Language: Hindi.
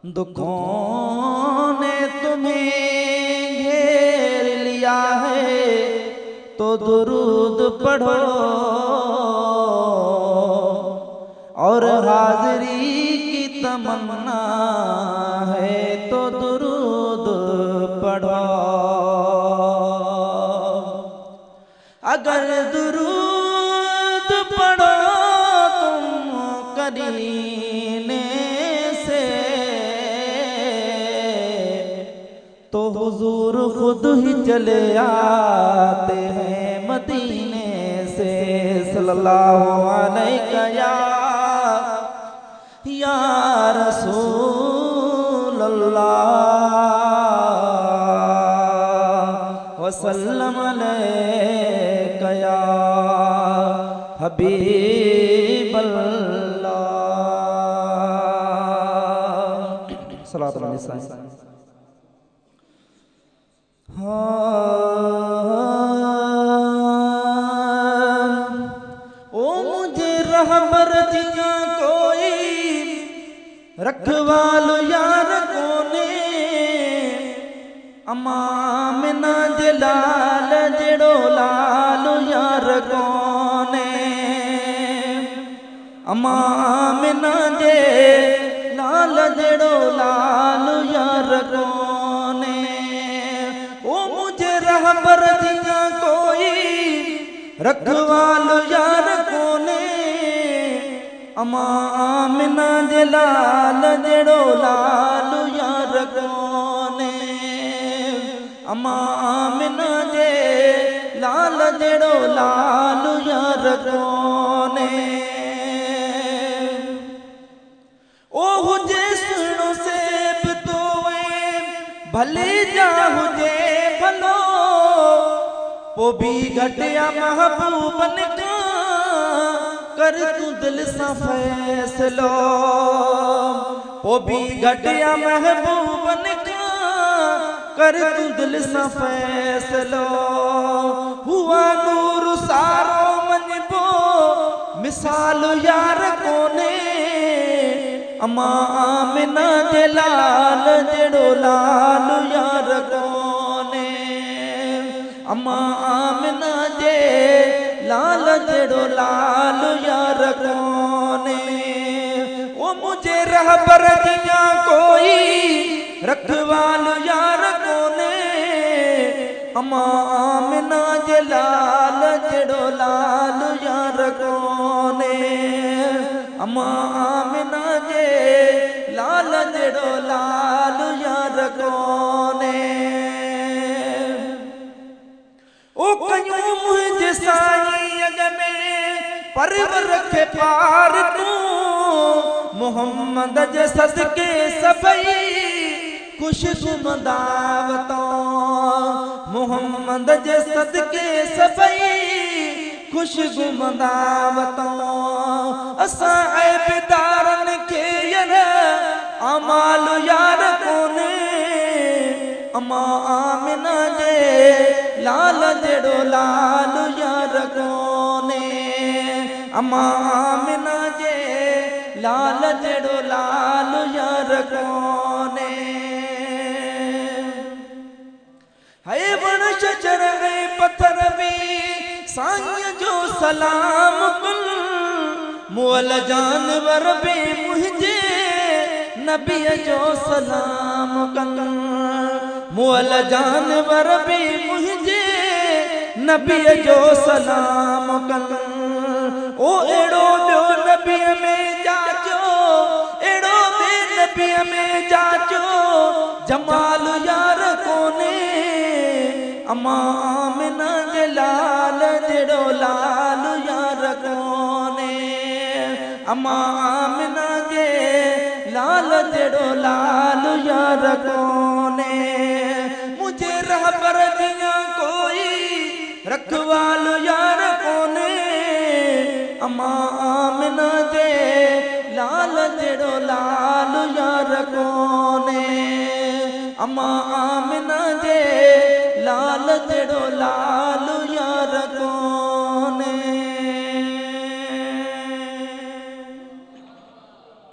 दुखों ने तुम्हें घेर लिया है तो दुरूद पढ़ो और हाज़री की तमन्ना है तो दुरूद पढ़ो। अगर दुरूद पढ़ो तुम करीने से तो हुजूर खुद ही चले आते हैं मदीने से। सल्लल्लाहु अलैहि या रसूल अल्लाह वसल्लम अलैका या हबीब अल्लाह। सलात अलैहि। ओ मुझे रहबर दिया कोई रखवालो यार कोने अमामिना जलाल जड़ो लालो यार कोने अमामिना जे लाल जड़ो लालो यार कोने। ओ मुझे रहबर दिया कोई रखवालो यार कोने अमामिना जलाल जड़ो लालो यार कोने अमामिना जे लाल जड़ो लालो यार कोने। ओ हुजे सुनो से तो भले जा हुजे भलो वो भी घटिया महबूबन का कर तू दिल सा फैसलो वो भी घटिया महबूबन का कर तू दिल सा फैसलो। हुआ नूर सारो मनबो मिसाल यार कोने अमामिना जलाल जड़ो लाल यार कोने अमामिना जे लाल जड़ो लाल यार कोने। वो मुझे रहबर दिया कोई रखवाल यार कोने अमामिना जे लाल जड़ो लाल यार कोने अमामिना जे लाल जड़ो लाल यार कोने। ओ कयूं मुझे साईं अग में परवर रखे पार तू मोहम्मद जे सदके सभई खुशगुमदावतों मोहम्मद जे सदके सभई खुशगुमदावतों। असां ऐबदारन के यर अमाल यार कोने अमामिना जे लाल जड़ो लाल यार कोने अमामिना जे लाल जड़ो लाल यार कोने। है बण शजर है पत्थर भी साईं जो सलाम कुल मुअल जानवर भी मुझे नबी जो सलाम कन मुअल जानवर भी मुझे नबी जो सलाम कन। ओ एड़ो जो नबी में जाचो एड़ो में नबी में जाचो जमाल यार कोने अमामिना जे लाल जड़ो लाल यार कोने अमामिना जे लाल जड़ो लाल यार कोने। मुझे रहबर दिया कोई रखवाल यार कोने अमामिना जे लाल जड़ो लाल यार कोने अमामिना जे लाल जड़ो लाल